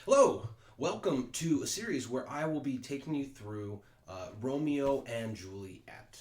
Hello, welcome to a series where I will be taking you through Romeo and Juliet.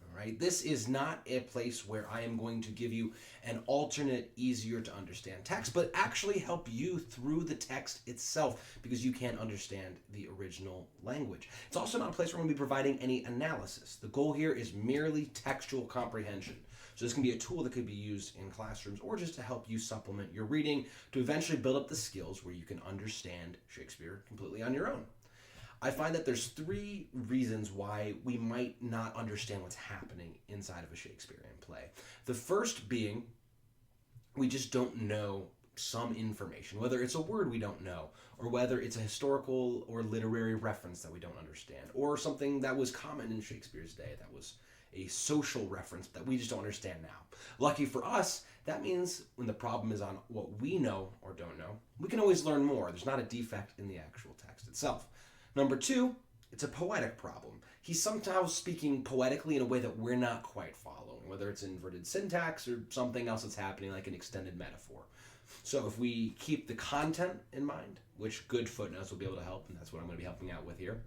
All right, this is not a place where I am going to give you an alternate, easier to understand text, but actually help you through the text itself because you can't understand the original language. It's also not a place where I'm going to be providing any analysis. The goal here is merely textual comprehension. So this can be a tool that could be used in classrooms or just to help you supplement your reading to eventually build up the skills where you can understand Shakespeare completely on your own. I find that there's three reasons why we might not understand what's happening inside of a Shakespearean play. The first being we just don't know some information, whether it's a word we don't know, or whether it's a historical or literary reference that we don't understand, or something that was common in Shakespeare's day that was a social reference that we just don't understand now. Lucky for us, that means when the problem is on what we know or don't know, we can always learn more. There's not a defect in the actual text itself. Number two, it's a poetic problem. He's somehow speaking poetically in a way that we're not quite following, whether it's inverted syntax or something else that's happening like an extended metaphor. So if we keep the content in mind, which good footnotes will be able to help, and that's what I'm going to be helping out with here,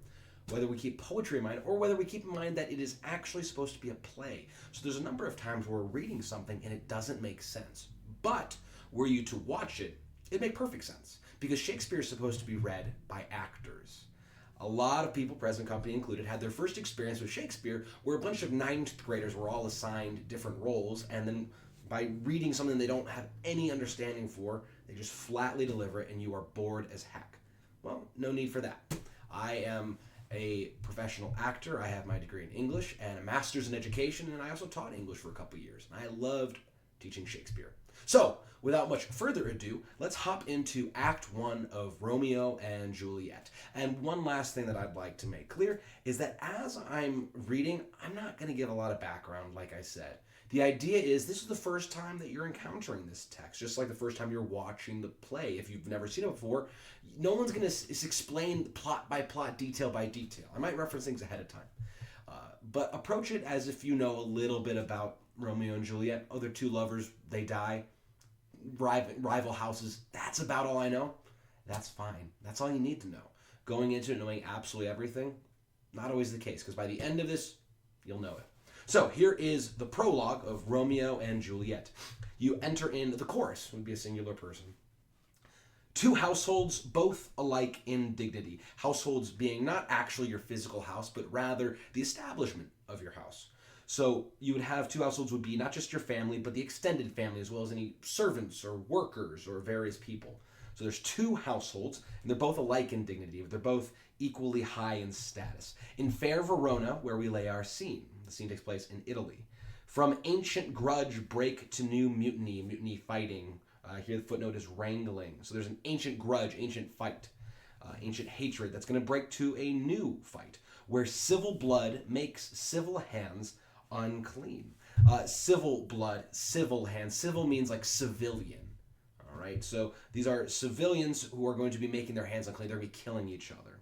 whether we keep poetry in mind or whether we keep in mind that it is actually supposed to be a play. So there's a number of times where we're reading something and it doesn't make sense. But were you to watch it, it'd make perfect sense because Shakespeare is supposed to be read by actors. A lot of people, present company included, had their first experience with Shakespeare where a bunch of ninth graders were all assigned different roles, and then by reading something they don't have any understanding for, they just flatly deliver it and you are bored as heck. Well, no need for that. I am a professional actor. I have my degree in English and a master's in education, and I also taught English for a couple years. And I loved teaching Shakespeare. So, without much further ado, let's hop into Act 1 of Romeo and Juliet. And one last thing that I'd like to make clear is that as I'm reading, I'm not going to give a lot of background, like I said. The idea is this is the first time that you're encountering this text, just like the first time you're watching the play. If you've never seen it before, no one's going to explain plot by plot, detail by detail. I might reference things ahead of time. But approach it as if you know a little bit about Romeo and Juliet. Oh, they're two lovers, they die, rival houses. That's about all I know. That's fine. That's all you need to know. Going into it knowing absolutely everything, not always the case, because by the end of this, you'll know it. So here is the prologue of Romeo and Juliet. You enter in the chorus, would be a singular person. Two households, both alike in dignity. Households being not actually your physical house, but rather the establishment of your house. So you would have two households would be not just your family, but the extended family, as well as any servants or workers or various people. So there's two households, and they're both alike in dignity. They're both equally high in status. In fair Verona, where we lay our scene, the scene takes place in Italy. From ancient grudge break to new mutiny, mutiny fighting. Here the footnote is wrangling. So there's an ancient grudge, ancient fight, ancient hatred that's going to break to a new fight where civil blood makes civil hands unclean. Civil blood, civil hands. Civil means like civilian. All right, so these are civilians who are going to be making their hands unclean. They're going to be killing each other.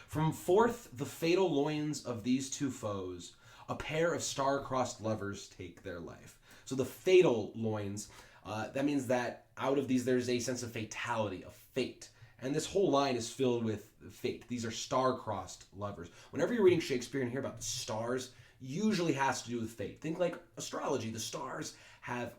From forth the fatal loins of these two foes, a pair of star-crossed lovers take their life. So the fatal loins, that means that out of these there's a sense of fatality, of fate. And this whole line is filled with fate. These are star-crossed lovers. Whenever you're reading Shakespeare and hear about stars, usually has to do with fate. Think like astrology. The stars have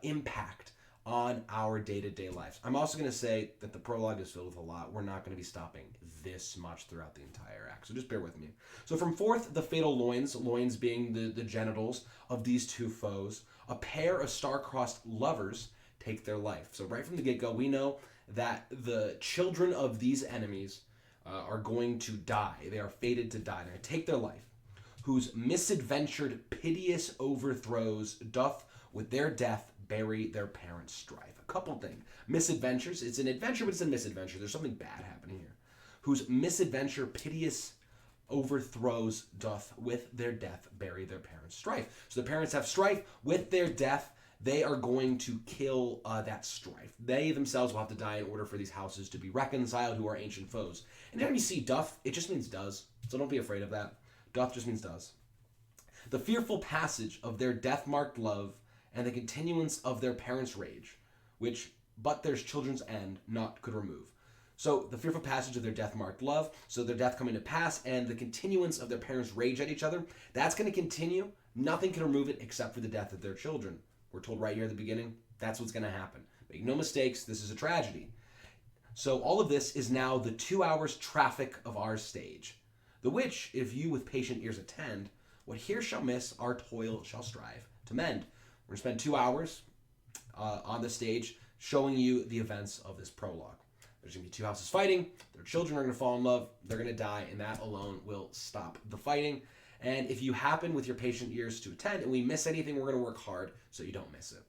impact on our day-to-day lives. I'm also going to say that the prologue is filled with a lot. We're not going to be stopping this much throughout the entire act, so just bear with me. So from forth the fatal loins, loins being the genitals of these two foes, a pair of star-crossed lovers take their life. So right from the get-go, we know that the children of these enemies are going to die. They are fated to die. They're going to take their life. Whose misadventured piteous overthrows doth with their death bury their parents' strife. A couple things. Misadventures. It's an adventure, but it's a misadventure. There's something bad happening here. Whose misadventure piteous overthrows doth with their death bury their parents' strife. So the parents have strife. With their death, they are going to kill that strife. They themselves will have to die in order for these houses to be reconciled who are ancient foes. And anytime you see doth, it just means does. So don't be afraid of that. Doth just means does. The fearful passage of their death-marked love and the continuance of their parents' rage, which but their children's end not could remove. So the fearful passage of their death marked love, so their death coming to pass, and the continuance of their parents' rage at each other, that's going to continue. Nothing can remove it except for the death of their children. We're told right here at the beginning, that's what's going to happen. Make no mistakes, this is a tragedy. So all of this is now the 2 hours traffic of our stage, the which, if you with patient ears attend, what here shall miss, our toil shall strive to mend. We're going to spend 2 hours on the stage showing you the events of this prologue. There's going to be two houses fighting, their children are going to fall in love, they're going to die, and that alone will stop the fighting. And if you happen with your patient ears to attend and we miss anything, we're going to work hard so you don't miss it.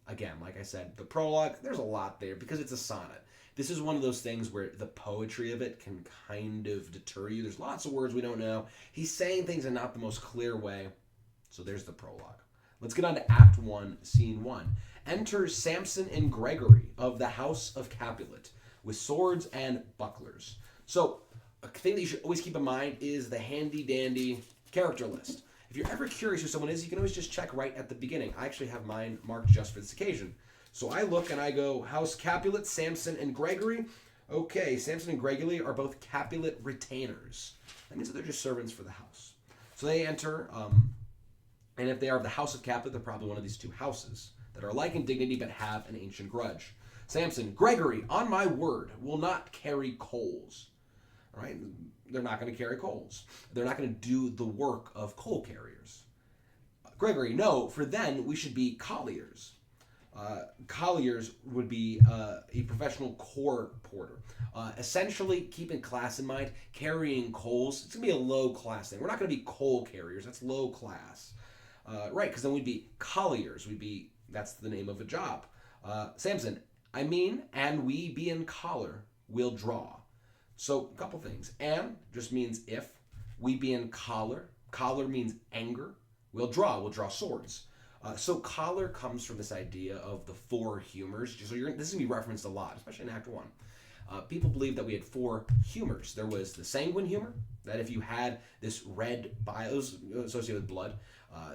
Again, like I said, the prologue, there's a lot there because it's a sonnet. This is one of those things where the poetry of it can kind of deter you. There's lots of words we don't know. He's saying things in not the most clear way. So there's the prologue. Let's get on to Act 1, Scene 1. Enter Samson and Gregory of the House of Capulet with swords and bucklers. So a thing that you should always keep in mind is the handy-dandy character list. If you're ever curious who someone is, you can always just check right at the beginning. I actually have mine marked just for this occasion. So I look and I go, House Capulet, Samson and Gregory. Okay, Samson and Gregory are both Capulet retainers. That means that they're just servants for the house. So they enter, and if they are of the House of Capulet, they're probably one of these two houses that are alike in dignity but have an ancient grudge. Samson, Gregory, on my word, will not carry coals. All right? They're not going to carry coals. They're not going to do the work of coal carriers. Gregory, no, for then we should be colliers. Colliers would be a professional core porter. Essentially, keeping class in mind, carrying coals, it's going to be a low class thing. We're not going to be coal carriers. That's low class. Right, because then we'd be colliers. That's the name of a job. Samson, I mean, and we be in collar, will draw. So, a couple things. And just means if. We be in collar. Collar means anger. We'll draw swords. So collar comes from this idea of the four humors. So this is going to be referenced a lot, especially in Act 1. People believe that we had four humors. There was the sanguine humor, that if you had this red bile associated with blood,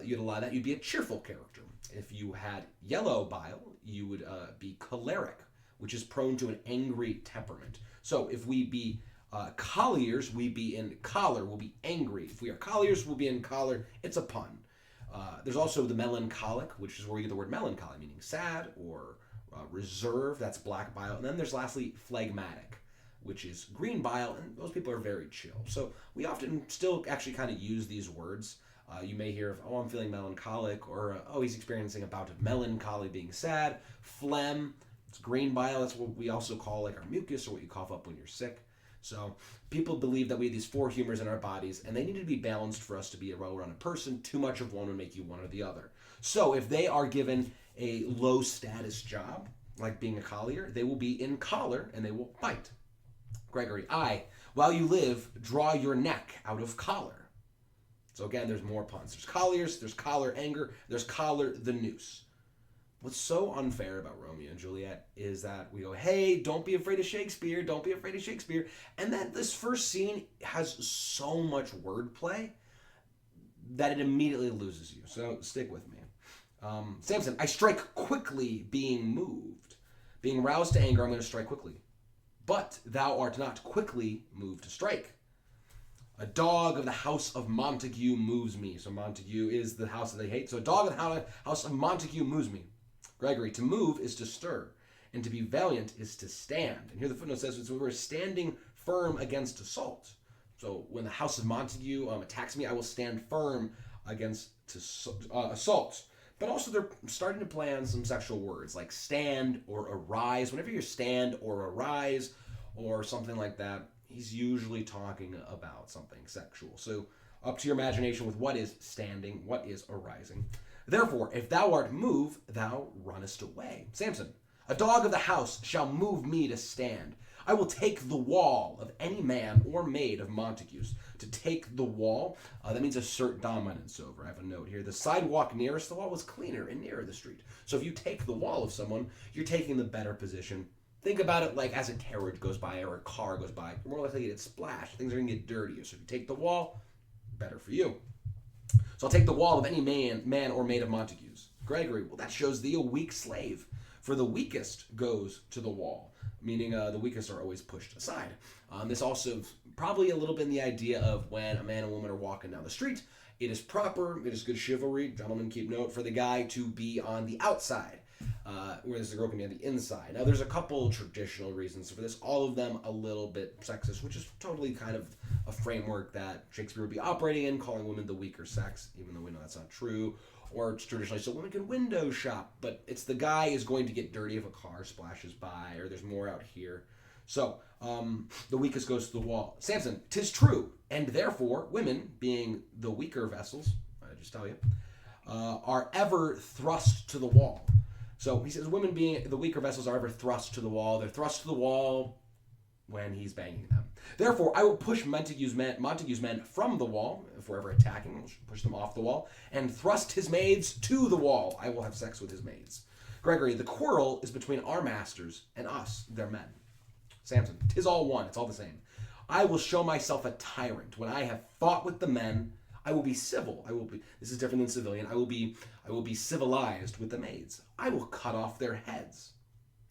you'd allow that, you'd be a cheerful character. If you had yellow bile, you would be choleric, which is prone to an angry temperament. So if we be colliers, we be in collar, we'll be angry. If we are colliers, we'll be in collar. It's a pun. There's also the melancholic, which is where we get the word melancholy, meaning sad or reserved. That's black bile. And then there's lastly phlegmatic, which is green bile, and those people are very chill. So we often still actually kind of use these words. You may hear of, oh, I'm feeling melancholic, or oh, he's experiencing a bout of melancholy, being sad. Phlegm, it's green bile. That's what we also call like our mucus, or what you cough up when you're sick. So people believe that we have these four humors in our bodies, and they need to be balanced for us to be a well-rounded person. Too much of one would make you one or the other. So if they are given a low-status job, like being a collier, they will be in collar, and they will bite. Gregory, I, while you live, draw your neck out of collar. So again, there's more puns. There's colliers, there's collar anger, there's collar the noose. What's so unfair about Romeo and Juliet is that we go, hey, don't be afraid of Shakespeare, don't be afraid of Shakespeare. And then this first scene has so much wordplay that it immediately loses you. So stick with me. Samson, I strike quickly being moved. Being roused to anger, I'm going to strike quickly. But thou art not quickly moved to strike. A dog of the house of Montague moves me. So Montague is the house that they hate. So a dog of the house of Montague moves me. Gregory, to move is to stir, and to be valiant is to stand. And here the footnote says we were standing firm against assault. So when the house of Montague attacks me, I will stand firm against assault. But also they're starting to play on some sexual words like stand or arise. Whenever you stand or arise or something like that, he's usually talking about something sexual. So up to your imagination with what is standing, what is arising. Therefore, if thou art moved, thou runnest away. Samson, a dog of the house shall move me to stand. I will take the wall of any man or maid of Montague's. To take the wall, that means assert dominance over. I have a note here. The sidewalk nearest the wall was cleaner and nearer the street. So if you take the wall of someone, you're taking the better position. Think about it like as a carriage goes by or a car goes by. You're more likely to get splashed. Things are going to get dirtier. So if you take the wall, better for you. So I'll take the wall of any man or maid of Montague's. Gregory, well, that shows thee a weak slave. For the weakest goes to the wall. meaning the weakest are always pushed aside. This also probably a little bit in the idea of when a man and woman are walking down the street, it is proper, it is good chivalry, gentlemen keep note, for the guy to be on the outside, whereas the girl can be on the inside. Now there's a couple traditional reasons for this, all of them a little bit sexist, which is totally kind of a framework that Shakespeare would be operating in, calling women the weaker sex, even though we know that's not true. Or traditionally, so women can window shop, but it's the guy is going to get dirty if a car splashes by, or there's more out here. So, the weakest goes to the wall. Samson, 'tis true, and therefore, women, being the weaker vessels, I just tell you, are ever thrust to the wall. So, he says, women being the weaker vessels are ever thrust to the wall. They're thrust to the wall when he's banging them. Therefore, I will push Montague's men from the wall, if we're ever attacking, we'll push them off the wall, and thrust his maids to the wall. I will have sex with his maids. Gregory, the quarrel is between our masters and us, their men. Samson, 'tis all one, it's all the same. I will show myself a tyrant. When I have fought with the men, I will be civil. This is different than civilian. I will be civilized with the maids. I will cut off their heads.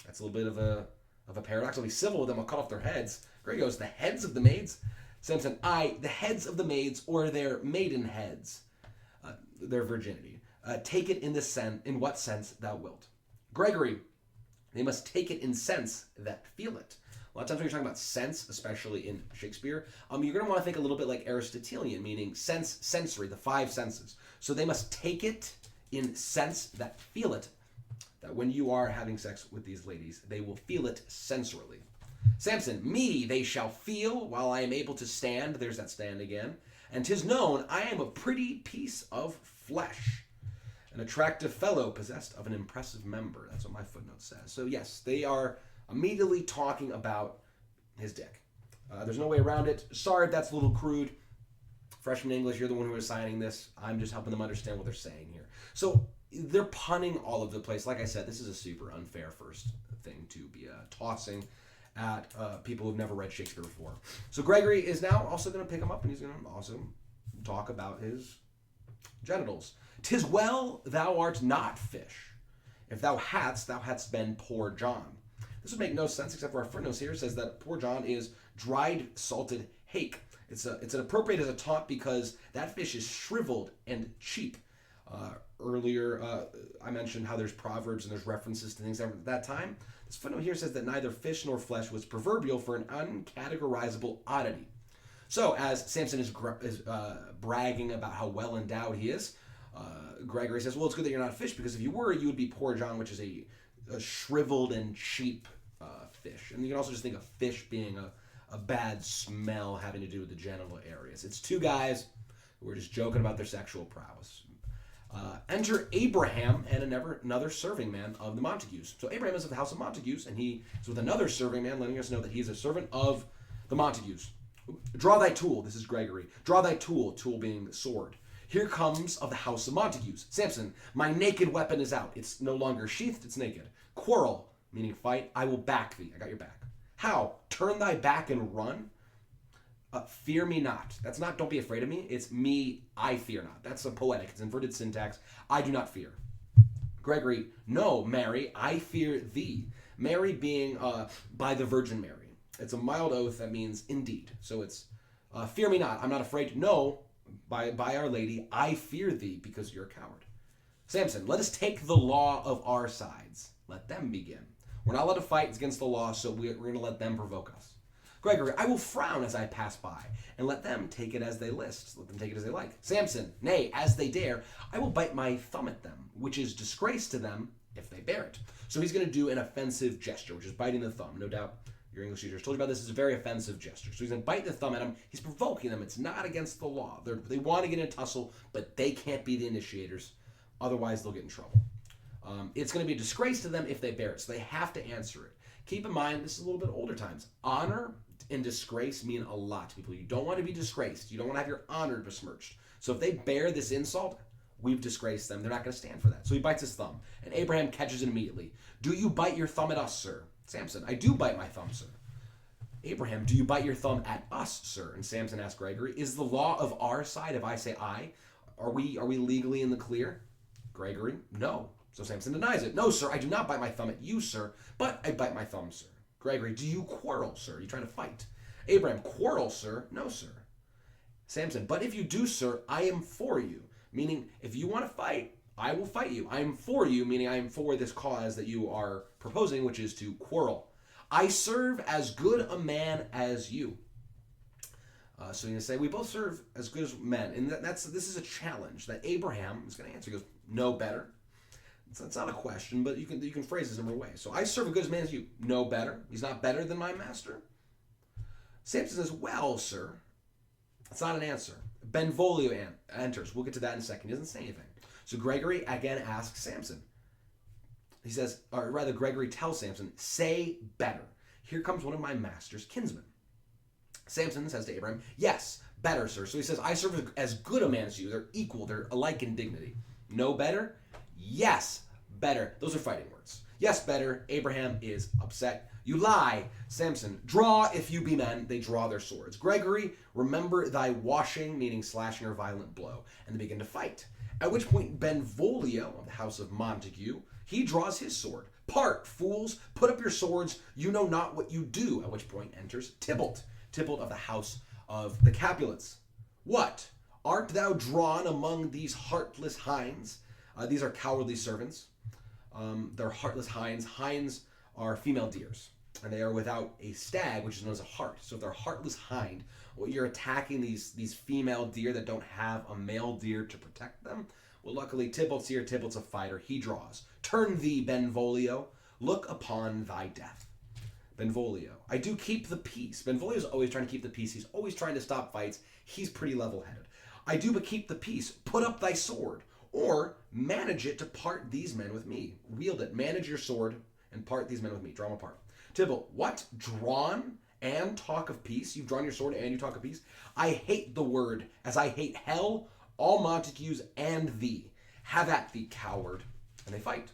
That's a little bit of a paradox. I'll be civil with them, I'll cut off their heads. Gregory goes, the heads of the maids? Samson, the heads of the maids, or their maiden heads, their virginity. Take it in what sense thou wilt. Gregory, they must take it in sense that feel it. A lot of times when you're talking about sense, especially in Shakespeare, you're going to want to think a little bit like Aristotelian, meaning sensory, the five senses. So they must take it in sense that feel it, that when you are having sex with these ladies, they will feel it sensorily. Samson, me they shall feel while I am able to stand. There's that stand again. And 'tis known I am a pretty piece of flesh, an attractive fellow possessed of an impressive member. That's what my footnote says. So yes, they are immediately talking about his dick. There's no way around it. Sorry if that's a little crude. Freshman English, you're the one who is signing this. I'm just helping them understand what they're saying here. So they're punning all over the place. Like I said, this is a super unfair first thing to be tossing at people who've never read Shakespeare before. So Gregory is now also going to pick him up, and he's going to also talk about his genitals. 'Tis well thou art not fish. If thou hadst been poor John. This would make no sense except for our footnotes here. It says that poor John is dried salted hake. It's an appropriate as a taunt because that fish is shriveled and cheap. Earlier, I mentioned how there's proverbs and there's references to things at that time. This footnote here says that neither fish nor flesh was proverbial for an uncategorizable oddity. So, as Samson is bragging about how well endowed he is, Gregory says, well, it's good that you're not a fish, because if you were, you would be poor John, which is a shriveled and cheap fish. And you can also just think of fish being a bad smell having to do with the genital areas. It's two guys who are just joking about their sexual prowess. Enter Abraham and another serving man of the Montagues. So Abraham is of the house of Montagues, and he is with another serving man, letting us know that he is a servant of the Montagues. Draw thy tool. This is Gregory. Draw thy tool, tool being the sword. Here comes of the house of Montagues. Samson, my naked weapon is out. It's no longer sheathed, it's naked. Quarrel, meaning fight. I will back thee. I got your back. How? Turn thy back and run? Fear me not. That's not don't be afraid of me. It's me, I fear not. That's a poetic. It's inverted syntax. I do not fear. Gregory, no, Mary, I fear thee. Mary being by the Virgin Mary. It's a mild oath that means indeed. So it's fear me not. I'm not afraid. No, by Our Lady, I fear thee because you're a coward. Samson, let us take the law of our sides. Let them begin. We're not allowed to fight against the law, so we're going to let them provoke us. Gregory, I will frown as I pass by, and let them take it as they list. Let them take it as they like. Samson, nay, as they dare, I will bite my thumb at them, which is disgrace to them if they bear it. So he's going to do an offensive gesture, which is biting the thumb. No doubt your English teachers told you about this. It's a very offensive gesture. So he's going to bite the thumb at them. He's provoking them. It's not against the law. They want to get in a tussle, but they can't be the initiators. Otherwise, they'll get in trouble. It's going to be a disgrace to them if they bear it, so they have to answer it. Keep in mind, this is a little bit older times. Honor and disgrace mean a lot to people. You don't want to be disgraced. You don't want to have your honor besmirched. So if they bear this insult, we've disgraced them. They're not going to stand for that. So he bites his thumb, and Abraham catches it immediately. Do you bite your thumb at us, sir? Samson, I do bite my thumb, sir. Abraham, do you bite your thumb at us, sir? And Samson asked Gregory, is the law of our side if I say I? Are we legally in the clear? Gregory, no. So Samson denies it. No, sir, I do not bite my thumb at you, sir, but I bite my thumb, sir. Gregory, do you quarrel, sir? Are you trying to fight? Abraham, quarrel, sir? No, sir. Samson, but if you do, sir, I am for you. Meaning, if you want to fight, I will fight you. I am for you, meaning I am for this cause that you are proposing, which is to quarrel. I serve as good a man as you. So you're going to say, we both serve as good as men. And this is a challenge that Abraham is going to answer. He goes, no better. It's not a question, but you can phrase this in a different way. So I serve as good a man as you. No better. He's not better than my master. Samson says, well, sir. That's not an answer. Benvolio enters. We'll get to that in a second. He doesn't say anything. So Gregory again asks Samson. He says, or rather Gregory tells Samson, say better. Here comes one of my master's kinsmen. Samson says to Abraham, yes, better, sir. So he says, I serve as good a man as you. They're equal. They're alike in dignity. No better? Yes, better. Those are fighting words. Yes, better. Abraham is upset. You lie, Samson. Draw if you be men. They draw their swords. Gregory, remember thy washing, meaning slashing or violent blow. And they begin to fight. At which point Benvolio of the house of Montague, he draws his sword. Part, fools, put up your swords. You know not what you do. At which point enters Tybalt. Tybalt of the house of the Capulets. What? Art thou drawn among these heartless hinds? These are cowardly servants. They're heartless hinds. Hinds are female deers, and they are without a stag, which is known as a heart. So if they're heartless hind, well, you're attacking these female deer that don't have a male deer to protect them. Well, luckily, Tybalt's here. Tybalt's a fighter. He draws. Turn thee, Benvolio. Look upon thy death. Benvolio. I do keep the peace. Benvolio's always trying to keep the peace. He's always trying to stop fights. He's pretty level-headed. I do but keep the peace. Put up thy sword. Or manage it to part these men with me. Wield it. Manage your sword and part these men with me. Draw them apart. Tybalt, what? Drawn and talk of peace? You've drawn your sword and you talk of peace? I hate the word, as I hate hell, all Montagues, and thee. Have at thee, coward. And they fight.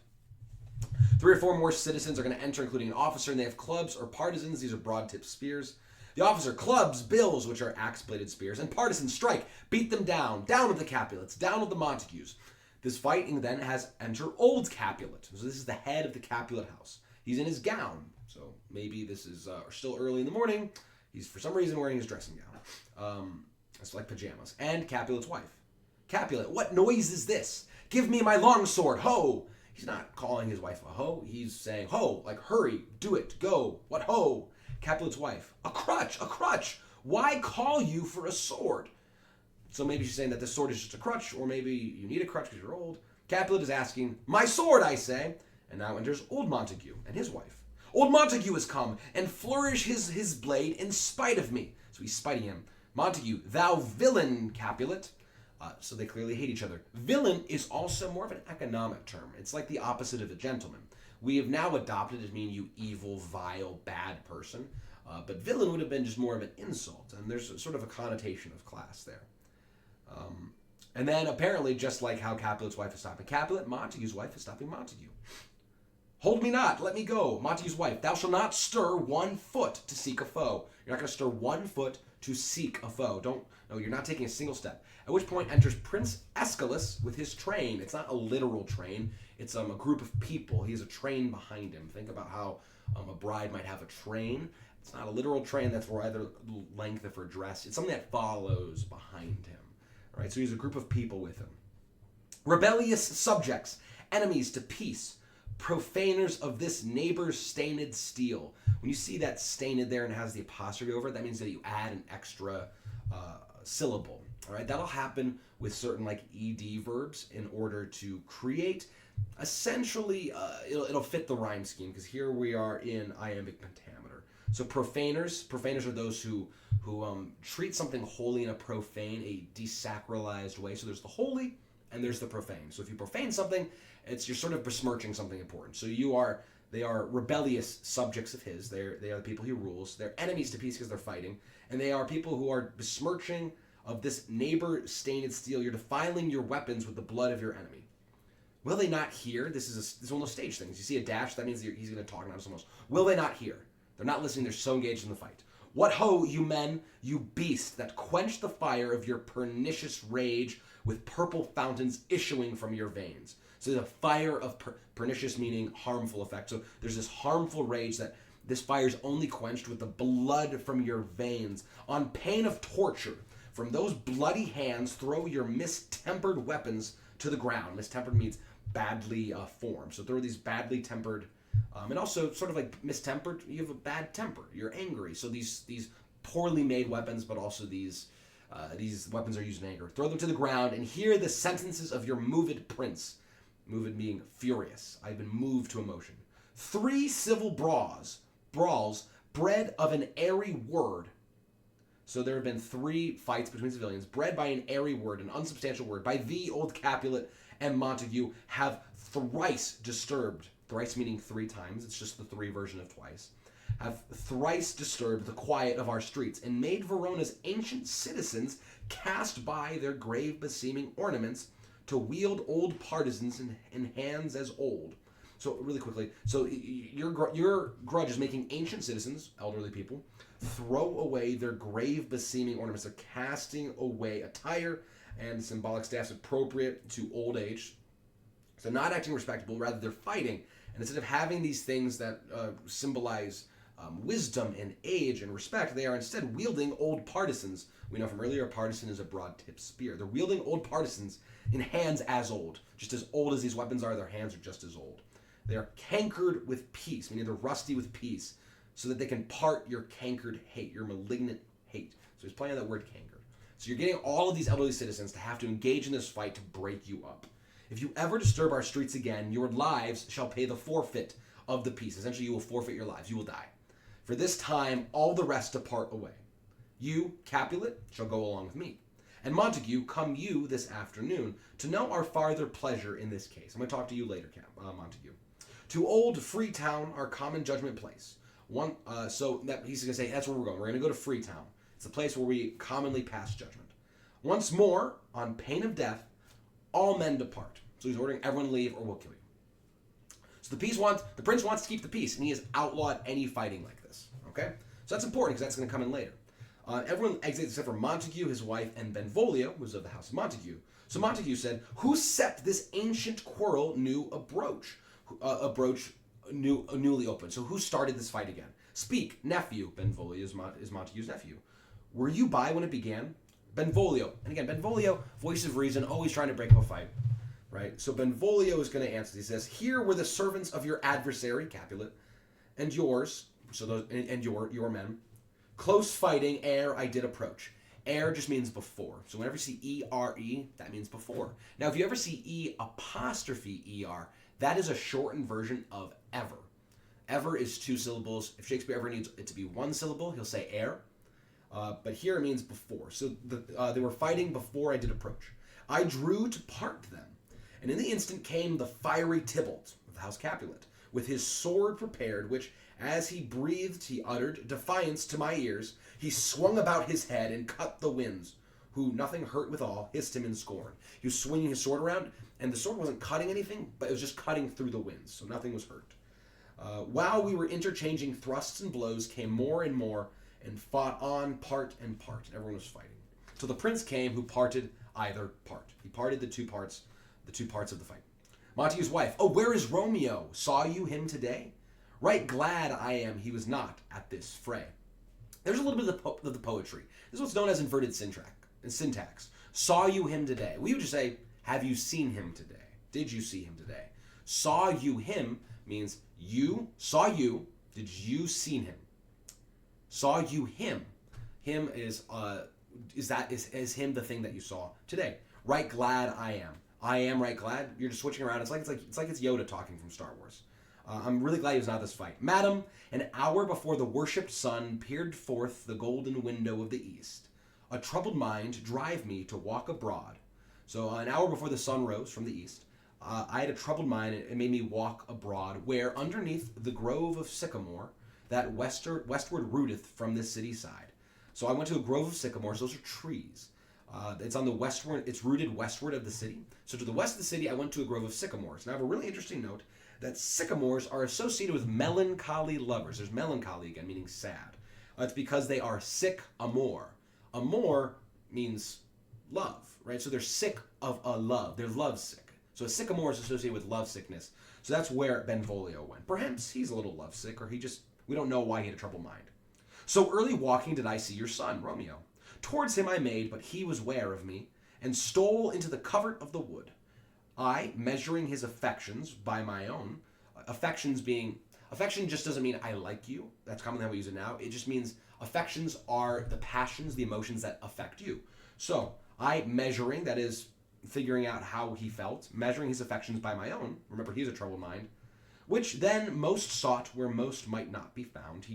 3 or 4 more citizens are going to enter, including an officer, and they have clubs or partisans. These are broad-tipped spears. The officer, clubs, bills, which are axe-bladed spears, and partisans strike, beat them down, down with the Capulets, down with the Montagues. This fighting then has enter Old Capulet. So this is the head of the Capulet house. He's in his gown, so maybe this is still early in the morning. He's for some reason wearing his dressing gown. It's like pajamas. And Capulet's wife. Capulet, what noise is this? Give me my longsword, ho! He's not calling his wife a hoe. He's saying, ho, like hurry, do it, go, what ho? Capulet's wife, a crutch, a crutch. Why call you for a sword? So maybe she's saying that the sword is just a crutch, or maybe you need a crutch because you're old. Capulet is asking, my sword, I say. And now enters Old Montague and his wife. Old Montague has come and flourish his blade in spite of me. So he's spiting him. Montague, thou villain, Capulet. So they clearly hate each other. Villain is also more of an economic term. It's like the opposite of a gentleman. We have now adopted it to mean you evil, vile, bad person. But villain would have been just more of an insult. And there's sort of a connotation of class there. And then apparently, just like how Capulet's wife is stopping Capulet, Montague's wife is stopping Montague. Hold me not, let me go. Montague's wife, thou shalt not stir 1 foot to seek a foe. You're not going to stir 1 foot to seek a foe. No, you're not taking a single step. At which point enters Prince Aeschylus with his train. It's not a literal train. It's a group of people. He has a train behind him. Think about how a bride might have a train. It's not a literal train that's rather length of her dress. It's something that follows behind him. All right, so he's a group of people with him. Rebellious subjects, enemies to peace, profaners of this neighbor's stained steel. When you see that stained there and it has the apostrophe over it, that means that you add an extra syllable. All right, that'll happen with certain like ed verbs in order to create essentially it'll fit the rhyme scheme, because here we are in iambic pentameter. So profaners are those who treat something holy in a profane, a desacralized way. So there's the holy and there's the profane. So if you profane something, you're sort of besmirching something important. So they are rebellious subjects of his. They are the people he rules. They're enemies to peace because they're fighting, and they are people who are besmirching of this neighbor stained steel. You're defiling your weapons with the blood of your enemy. Will they not hear? This is one of those stage things. You see a dash, that means he's going to talk now to someone else. Will they not hear? They're not listening. They're so engaged in the fight. What ho, you men, you beasts, that quench the fire of your pernicious rage with purple fountains issuing from your veins. So the fire of pernicious meaning harmful effect. So there's this harmful rage that This fire is only quenched with the blood from your veins. On pain of torture, from those bloody hands, throw your mistempered weapons to the ground. Mistempered means badly formed. So throw these badly tempered, and also sort of like mistempered, you have a bad temper. You're angry. So these poorly made weapons, but also these weapons are used in anger. Throw them to the ground and hear the sentences of your moved prince. Moved being furious. I've been moved to emotion. 3 civil brawls, bred of an airy word. So there have been 3 fights between civilians, bred by an airy word, an unsubstantial word, by thee, old Capulet, and Montague, have thrice disturbed, thrice meaning 3 times, it's just the 3 version of twice, have thrice disturbed the quiet of our streets, and made Verona's ancient citizens cast by their grave beseeming ornaments to wield old partisans in hands as old. So really quickly, so your grudge is making ancient citizens, elderly people, throw away their grave beseeming ornaments. They're casting away attire and symbolic staffs appropriate to old age. So not acting respectable, rather they're fighting. And instead of having these things that symbolize wisdom and age and respect, they are instead wielding old partisans. We know from earlier, a partisan is a broad-tipped spear. They're wielding old partisans in hands as old. Just as old as these weapons are, their hands are just as old. They are cankered with peace, meaning they're rusty with peace, so that they can part your cankered hate, your malignant hate. So he's playing on that word cankered. So you're getting all of these elderly citizens to have to engage in this fight to break you up. If you ever disturb our streets again, your lives shall pay the forfeit of the peace. Essentially, you will forfeit your lives. You will die. For this time, all the rest depart away. You, Capulet, shall go along with me. And Montague, come you this afternoon to know our farther pleasure in this case. I'm going to talk to you later, Montague. To old Freetown, our common judgment place. So that he's going to say, that's where we're going. We're going to go to Freetown. It's the place where we commonly pass judgment. Once more, on pain of death, all men depart. So he's ordering everyone leave or we'll kill you. So the prince wants to keep the peace, and he has outlawed any fighting like this. Okay? So that's important because that's going to come in later. Everyone exits except for Montague, his wife, and Benvolio, who's of the house of Montague. So Montague said, who set this ancient quarrel new approach newly opened? So who started this fight again? Speak, nephew. Benvolio is Montague's nephew. Were you by when it began? Benvolio. And again, Benvolio, voice of reason, always trying to break up a fight. Right? So Benvolio is going to answer. He says, here were the servants of your adversary, Capulet, and yours, so those and your men, close fighting ere I did approach. Ere just means before. So whenever you see E-R-E, that means before. Now, if you ever see E''E-R, that is a shortened version of ever. Ever is 2 syllables. If Shakespeare ever needs it to be 1 syllable, he'll say ere. But here it means before. So they were fighting before I did approach. I drew to part them. And in the instant came the fiery Tybalt of the house Capulet, with his sword prepared, which, as he breathed, he uttered defiance to my ears. He swung about his head and cut the winds, who, nothing hurt withal, hissed him in scorn. He was swinging his sword around, and the sword wasn't cutting anything, but it was just cutting through the winds, so nothing was hurt. While we were interchanging thrusts and blows, came more and more, and fought on part and part, and everyone was fighting. So the prince came, who parted either part. He parted the two parts of the fight. Montague's wife, oh, where is Romeo? Saw you him today? Right glad I am he was not at this fray. There's a little bit of the poetry. This is what's known as inverted syntax. Saw you him today? We would just say, have you seen him today? Did you see him today? Saw you him means you saw you. Did you seen him? Saw you him. Him is him the thing that you saw today. Right glad I am. I am right glad. You're just switching around. It's like it's Yoda talking from Star Wars. I'm really glad he was not at this fight. Madam, an hour before the worshipped sun peered forth the golden window of the east, a troubled mind drive me to walk abroad. So an hour before the sun rose from the east, I had a troubled mind, and it made me walk abroad, where underneath the grove of sycamore that westward rooteth from this city side. So I went to a grove of sycamores. Those are trees. It's on the westward. It's rooted westward of the city. So to the west of the city, I went to a grove of sycamores. Now I have a really interesting note that sycamores are associated with melancholy lovers. There's melancholy again, meaning sad. It's because they are sick amor. Amor means love, right? So they're sick of a love. They're love sick. So a sycamore is associated with love sickness. So that's where Benvolio went. Perhaps he's a little lovesick, or he just We don't know why he had a troubled mind. So early walking did I see your son, Romeo. Towards him I made, but he was ware of me, and stole into the covert of the wood. I, measuring his affections by my own, affections being, affection just doesn't mean I like you. That's commonly how we use it now. It just means affections are the passions, the emotions that affect you. So I measuring, that is figuring out how he felt, measuring his affections by my own. Remember, he's a troubled mind, which then most sought where most might not be found.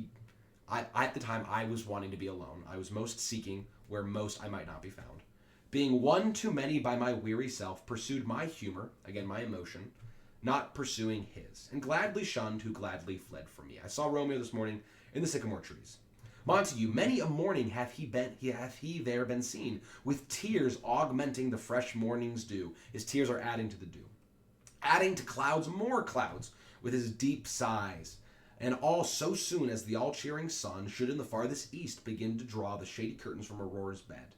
At the time, I was wanting to be alone. I was most seeking where most I might not be found. Being one too many by my weary self, pursued my humor, again my emotion, not pursuing his, and gladly shunned who gladly fled from me. I saw Romeo this morning in the sycamore trees. Montague, many a morning hath he there been seen, with tears augmenting the fresh morning's dew. His tears are adding to the dew. Adding to clouds more clouds, with his deep sighs. And all so soon as the all-cheering sun should in the farthest east begin to draw the shady curtains from Aurora's bed.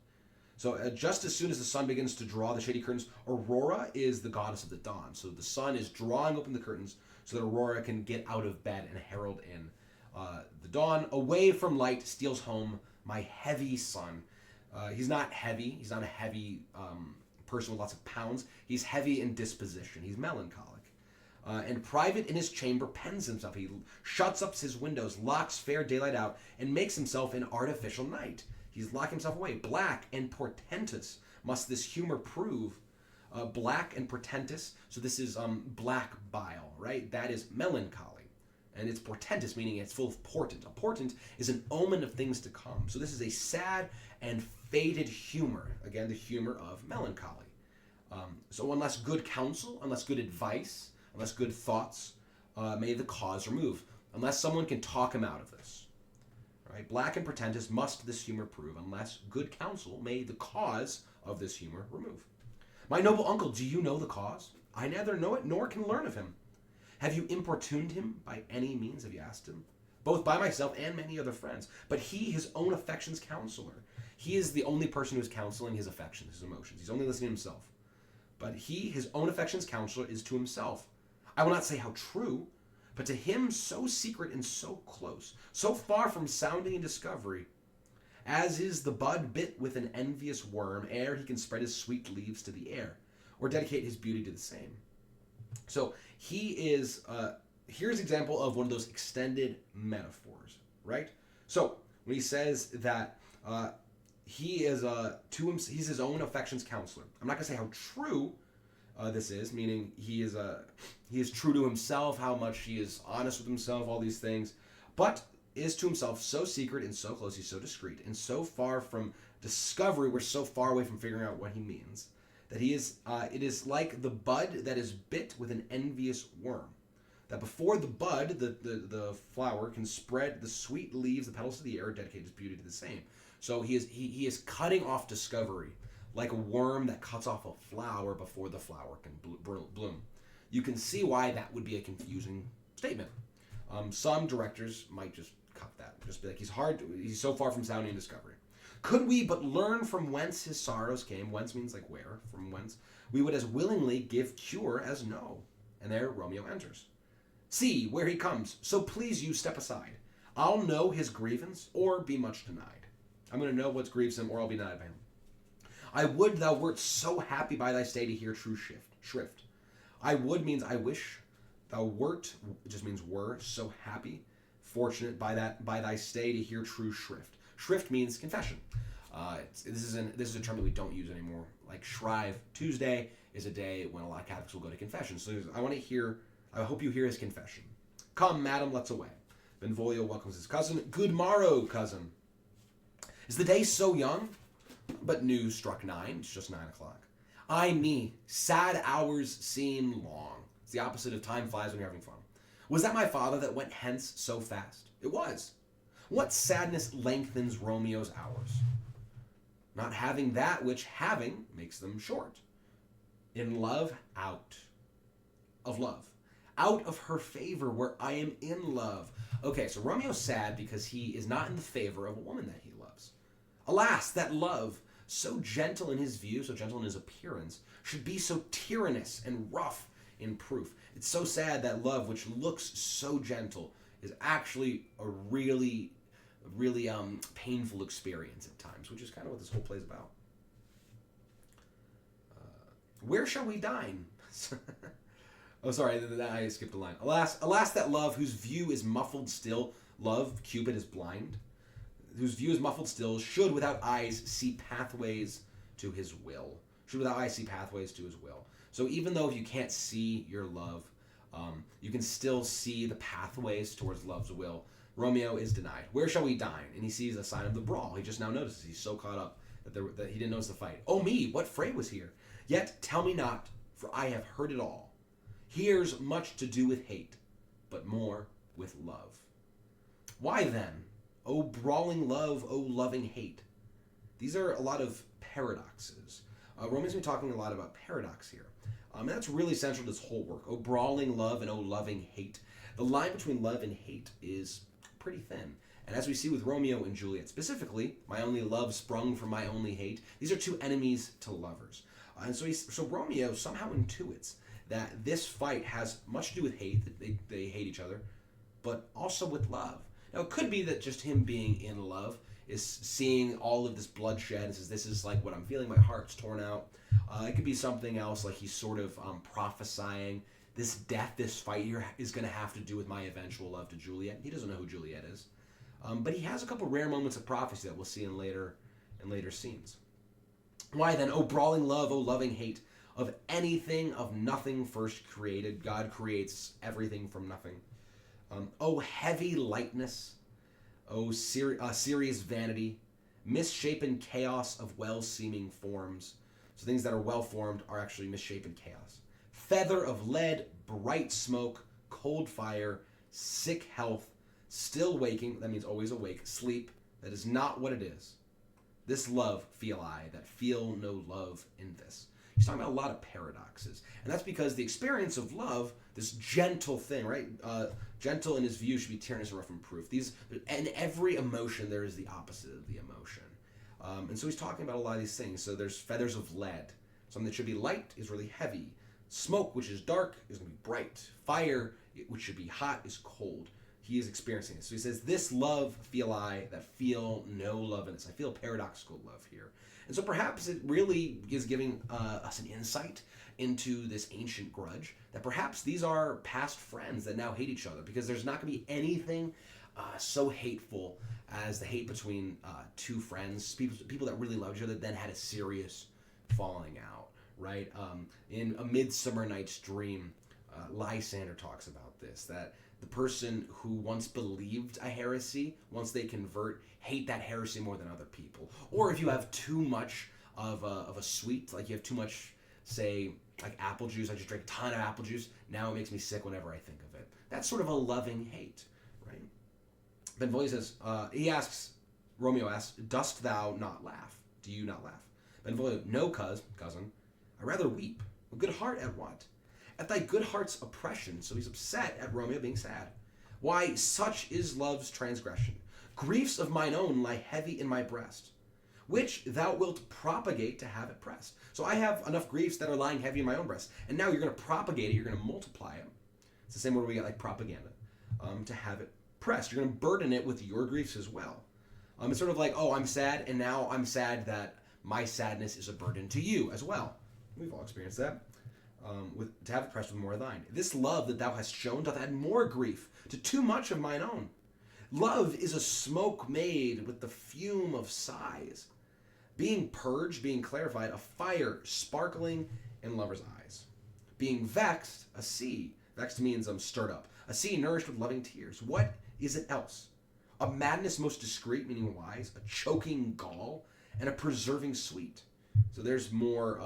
So just as soon as the sun begins to draw the shady curtains, Aurora is the goddess of the dawn. So the sun is drawing open the curtains so that Aurora can get out of bed and herald in the dawn. Away from light steals home my heavy son. He's not heavy. He's not a heavy person with lots of pounds. He's heavy in disposition. He's melancholic. And private in his chamber pens himself. He shuts up his windows, locks fair daylight out, and makes himself an artificial night. He's locking himself away. Black and portentous must this humor prove. Black and portentous, so this is black bile, right? That is melancholy. And it's portentous, meaning it's full of portent. A portent is an omen of things to come. So this is a sad and faded humor. Again, the humor of melancholy. So unless good counsel, unless good advice, unless good thoughts, may the cause remove. Unless someone can talk him out of this. Right? Black and portentous must this humor prove, unless good counsel may the cause of this humor remove. My noble uncle, do you know the cause? I neither know it nor can learn of him. Have you importuned him by any means? Have you asked him? Both by myself and many other friends. But he, his own affections counselor. He is the only person who is counseling his affections, his emotions. He's only listening to himself. But he, his own affections counselor, is to himself. I will not say how true, but to him so secret and so close, so far from sounding and discovery, as is the bud bit with an envious worm, ere he can spread his sweet leaves to the air, or dedicate his beauty to the same. So he is, here's an example of one of those extended metaphors, right? So when he says that he is he's his own affections counselor. I'm not going to say how true this is, meaning he is true to himself, how much he is honest with himself, all these things, but is to himself so secret and so close, he's so discreet, and so far from discovery, we're so far away from figuring out what he means, that he is, it is like the bud that is bit with an envious worm, that before the bud, the flower, can spread the sweet leaves, the petals to the air, dedicate his beauty to the same. So he is cutting off discovery, like a worm that cuts off a flower before the flower can bloom. You can see why that would be a confusing statement. Some directors might just cut that, just be like, he's so far from sounding and discovery. Could we but learn from whence his sorrows came, whence means like where, from whence, we would as willingly give cure as no. And there Romeo enters. See, where he comes, so please you step aside. I'll know his grievance, or be much denied. I'm going to know what grieves him, or I'll be denied by him. I would thou wert so happy by thy stay to hear true shrift. I would means I wish. Thou wert, it just means were, so happy, fortunate by thy stay to hear true shrift. Shrift means confession. This is a term that we don't use anymore. Like Shrive Tuesday is a day when a lot of Catholics will go to confession. So I hope you hear his confession. Come, madam, let's away. Benvolio welcomes his cousin. Good morrow, cousin. Is the day so young? But news struck 9. It's just 9 o'clock. Ay me, sad hours seem long. It's the opposite of time flies when you're having fun. Was that my father that went hence so fast? It was. What sadness lengthens Romeo's hours? Not having that which having makes them short. In love, out of love. Out of her favor where I am in love. Okay, so Romeo's sad because he is not in the favor of a woman that he loves. Alas, that love, so gentle in his view, so gentle in his appearance, should be so tyrannous and rough in proof. It's so sad that love, which looks so gentle, is actually a really, really painful experience at times, which is kind of what this whole play is about. Where shall we dine? Oh, sorry, I skipped a line. Alas, that love whose view is muffled still, love, Cupid is blind, whose view is muffled still, should without eyes see pathways to his will. Should without eyes see pathways to his will. So even though if you can't see your love, you can still see the pathways towards love's will. Romeo is denied. Where shall we dine? And he sees a sign of the brawl. He just now notices. He's so caught up that he didn't notice the fight. Oh me, what fray was here? Yet tell me not, for I have heard it all. Here's much to do with hate, but more with love. Why then, O brawling love, O loving hate? These are a lot of paradoxes. Romeo's been talking a lot about paradox here. And that's really central to this whole work. O brawling love and O loving hate. The line between love and hate is pretty thin. And as we see with Romeo and Juliet specifically, my only love sprung from my only hate. These are two enemies to lovers. And so Romeo somehow intuits that this fight has much to do with hate, that they hate each other, but also with love. Now, it could be that just him being in love is seeing all of this bloodshed and says, this is like what I'm feeling, my heart's torn out. It could be something else, like he's sort of prophesying this death, this fight here is going to have to do with my eventual love to Juliet. He doesn't know who Juliet is. But he has a couple rare moments of prophecy that we'll see in later scenes. Why then, O brawling love, O loving hate, of anything, of nothing first created. God creates everything from nothing. O heavy lightness, O serious vanity, misshapen chaos of well-seeming forms. So things that are well-formed are actually misshapen chaos. Feather of lead, bright smoke, cold fire, sick health, still waking, that means always awake, sleep, that is not what it is. This love feel I, that feel no love in this. He's talking about a lot of paradoxes. And that's because the experience of love, this gentle thing, right? Gentle in his view should be tyrannous and rough and proof. In every emotion, there is the opposite of the emotion. And so he's talking about a lot of these things. So there's feathers of lead. Something that should be light is really heavy. Smoke, which is dark, is going to be bright. Fire, which should be hot, is cold. He is experiencing it. So he says, this love feel I, that feel no love in this. I feel paradoxical love here. And so perhaps it really is giving us an insight into this ancient grudge, that perhaps these are past friends that now hate each other, because there's not going to be anything so hateful as the hate between two friends, people that really love each other, then had a serious falling out, right? In A Midsummer Night's Dream, Lysander talks about this, that the person who once believed a heresy, once they convert, hate that heresy more than other people. Or if you have too much of a sweet, like you have too much, say, like apple juice, I just drank a ton of apple juice, now it makes me sick whenever I think of it. That's sort of a loving hate, right? Benvolio says, Romeo asks, dost thou not laugh? Do you not laugh? Benvolio, no, cousin, I rather weep. A good heart at what? At thy good heart's oppression. So he's upset at Romeo being sad. Why, such is love's transgression. Griefs of mine own lie heavy in my breast, which thou wilt propagate to have it pressed. So I have enough griefs that are lying heavy in my own breast, and now you're going to propagate it, you're going to multiply it. It's the same word we get like propaganda, to have it pressed. You're going to burden it with your griefs as well. It's sort of like, oh, I'm sad, and now I'm sad that my sadness is a burden to you as well. We've all experienced that. To have it pressed with more of thine. This love that thou hast shown doth add more grief to too much of mine own. Love is a smoke made with the fume of sighs, being purged, being clarified, a fire sparkling in lover's eyes. Being vexed, a sea. Vexed means stirred up. A sea nourished with loving tears. What is it else? A madness most discreet, meaning wise, a choking gall, and a preserving sweet. So there's more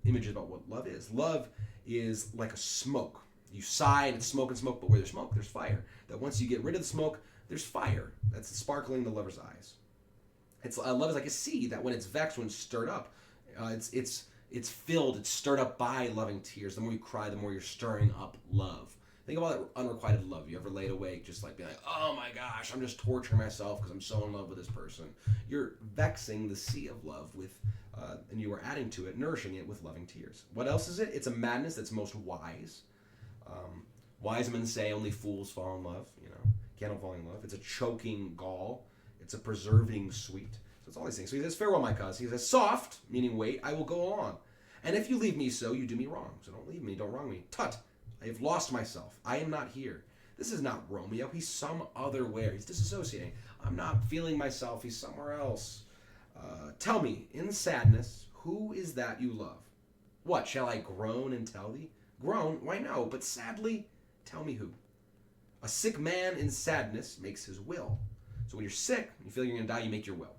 images about what love is. Love is like a smoke. You sigh and it's smoke and smoke, but where there's smoke, there's fire. That once you get rid of the smoke, there's fire. That's sparkling in the lover's eyes. Love is like a sea that when it's vexed, when it's stirred up, it's filled, it's stirred up by loving tears. The more you cry, the more you're stirring up love. Think about that unrequited love. You ever laid awake just like being like, oh my gosh, I'm just torturing myself because I'm so in love with this person. You're vexing the sea of love with, and you are adding to it, nourishing it with loving tears. What else is it? It's a madness that's most wise. Wise men say only fools fall in love. can't help falling in love. It's a choking gall. It's a preserving sweet. So it's all these things. So he says, farewell, my cuz. He says, soft, meaning wait, I will go on. And if you leave me so, you do me wrong. So don't leave me, don't wrong me. Tut, I have lost myself. I am not here. This is not Romeo. He's some other where. He's disassociating. I'm not feeling myself. He's somewhere else. Tell me, in sadness, who is that you love? What, shall I groan and tell thee? Groan? Why no, but sadly, tell me who. A sick man in sadness makes his will. So when you're sick, you feel you're going to die, you make your will.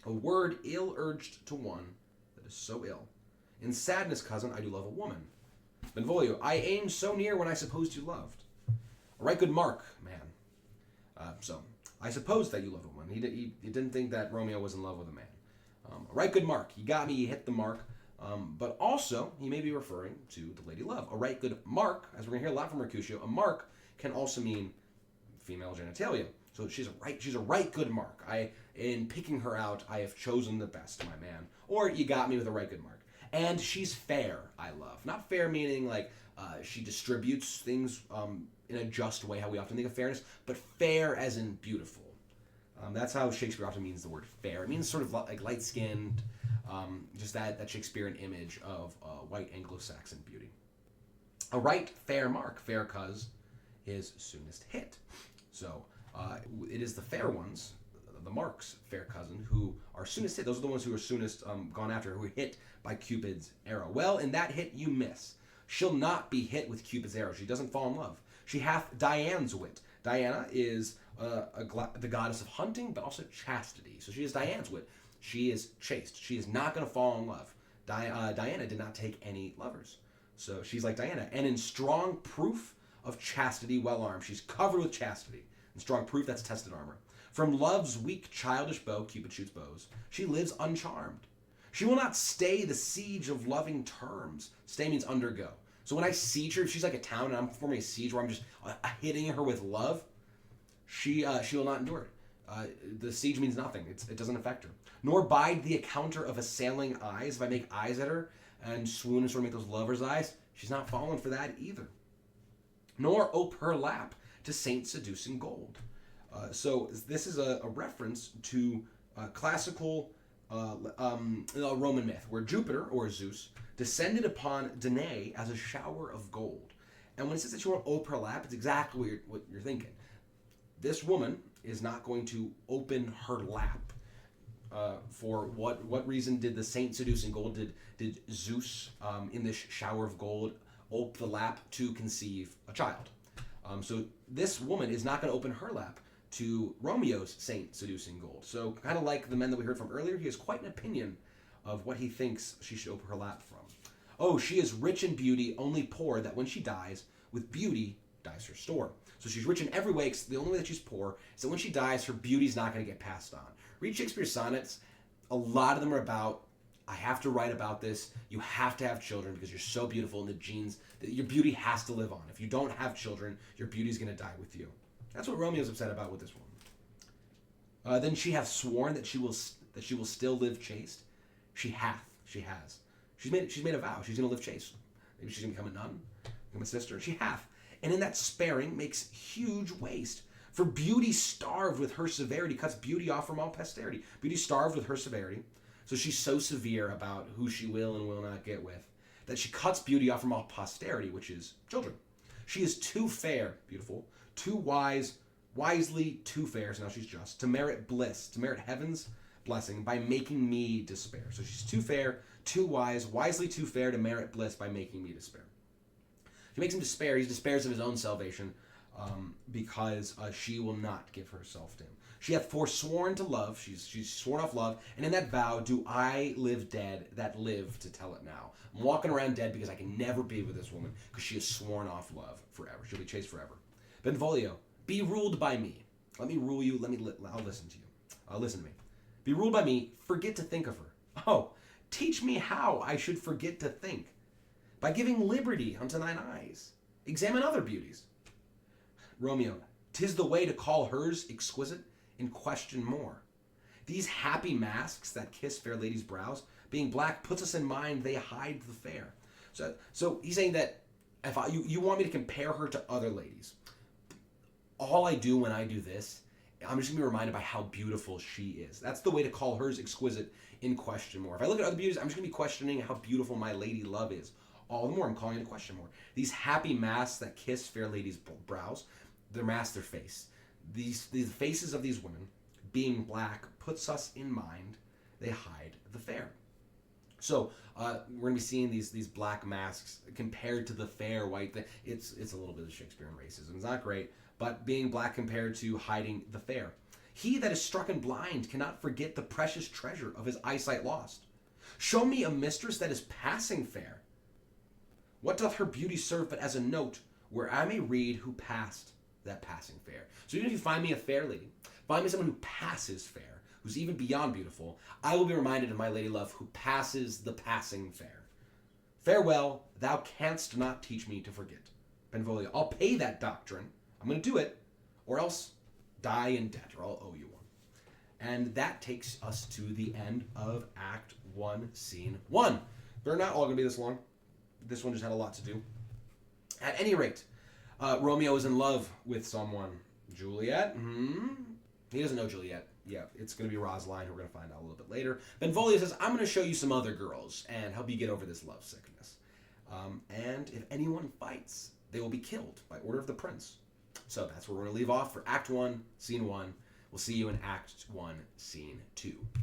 A word ill-urged to one that is so ill. In sadness, cousin, I do love a woman. Benvolio, I aimed so near when I supposed you loved. A right good mark, man. So, I supposed that you loved a woman. He didn't think that Romeo was in love with a man. A right good mark. He got me, he hit the mark. But also, he may be referring to the lady love. A right good mark, as we're going to hear a lot from Mercutio, a mark can also mean female genitalia. So she's a right good mark. In picking her out, I have chosen the best, my man. Or you got me with a right good mark. And she's fair, I love. Not fair meaning like she distributes things in a just way, how we often think of fairness, but fair as in beautiful. That's how Shakespeare often means the word fair. It means sort of like light-skinned, just that Shakespearean image of white Anglo-Saxon beauty. A right fair mark, fair cuz, is soonest hit. So it is the fair ones, the marks, fair cousin, who are soonest hit. Those are the ones who are soonest gone after, who are hit by Cupid's arrow. Well, in that hit you miss. She'll not be hit with Cupid's arrow. She doesn't fall in love. She hath Diana's wit. Diana is the goddess of hunting, but also chastity. So she is Diana's wit. She is chaste. She is not going to fall in love. Diana did not take any lovers. So she's like Diana. And in strong proof of chastity, well armed. She's covered with chastity. In strong proof, that's tested armor. From love's weak childish bow, Cupid shoots bows, she lives uncharmed. She will not stay the siege of loving terms. Stay means undergo. So when I siege her, if she's like a town and I'm forming a siege where I'm just hitting her with love, she will not endure it. The siege means nothing. It doesn't affect her. Nor bide the encounter of assailing eyes. If I make eyes at her and swoon and sort of make those lover's eyes, she's not falling for that either. Nor ope her lap to saint seducing gold. So this is a reference to classical Roman myth, where Jupiter, or Zeus, descended upon Danae as a shower of gold. And when it says that you want to ope her lap, it's exactly what you're thinking. This woman is not going to open her lap. For what reason did the saint seducing gold, did Zeus, in this shower of gold, ope the lap to conceive a child? So this woman is not going to open her lap to Romeo's saint seducing gold. So kind of like the men that we heard from earlier, he has quite an opinion of what he thinks she should open her lap from. Oh, she is rich in beauty, only poor that when she dies, with beauty dies her store. So she's rich in every way, except the only way that she's poor is that when she dies, her beauty's not going to get passed on. Read Shakespeare's sonnets. A lot of them are about, I have to write about this. You have to have children because you're so beautiful, and the genes, your beauty has to live on. If you don't have children, your beauty's going to die with you. That's what Romeo's upset about with this woman. Then she hath sworn that she will still live chaste. She has. She's made a vow. She's going to live chaste. Maybe she's going to become a nun, become a sister. She hath. And in that sparing makes huge waste. For beauty starved with her severity cuts beauty off from all posterity. Beauty starved with her severity. So she's so severe about who she will and will not get with that she cuts beauty off from all posterity, which is children. She is too fair, beautiful, too wise, wisely too fair, so now she's just, to merit bliss, to merit heaven's blessing by making me despair. So she's too fair, too wise, wisely too fair to merit bliss by making me despair. She makes him despair. He despairs of his own salvation because she will not give herself to him. She hath forsworn to love. She's sworn off love. And in that vow do I live dead that live to tell it now. I'm walking around dead because I can never be with this woman because she has sworn off love forever. She'll be chaste forever. Benvolio, be ruled by me. Let me rule you. I'll listen to you. Listen to me. Be ruled by me. Forget to think of her. Oh, teach me how I should forget to think. By giving liberty unto thine eyes. Examine other beauties. Romeo, 'tis the way to call hers exquisite and question more. These happy masks that kiss fair ladies' brows, being black, puts us in mind they hide the fair. So he's saying that if you want me to compare her to other ladies. all I do when I do this, I'm just gonna be reminded by how beautiful she is. That's the way to call hers exquisite in question more. If I look at other beauties, I'm just gonna be questioning how beautiful my lady love is. All the more I'm calling into question more. These happy masks that kiss fair ladies' brows, they're mask their face. These faces of these women, being black, puts us in mind. They hide the fair. So we're gonna be seeing these black masks compared to the fair white. It's a little bit of Shakespearean racism. It's not great, but being black compared to hiding the fair. He that is struck and blind cannot forget the precious treasure of his eyesight lost. Show me a mistress that is passing fair. What doth her beauty serve but as a note where I may read who passed that passing fair? So even if you find me a fair lady, find me someone who passes fair, who's even beyond beautiful, I will be reminded of my lady love who passes the passing fair. Farewell, thou canst not teach me to forget. Benvolio, I'll pay that doctrine. I'm going to do it, or else die in debt, or I'll owe you one. And that takes us to the end of Act 1, Scene 1. They're not all going to be this long. This one just had a lot to do. At any rate, Romeo is in love with someone. Juliet? He doesn't know Juliet. Yeah, it's going to be Rosaline, who we're going to find out a little bit later. Benvolio says, I'm going to show you some other girls and help you get over this love sickness. And if anyone fights, they will be killed by order of the prince. So that's where we're going to leave off for Act 1, Scene 1. We'll see you in Act 1, Scene 2.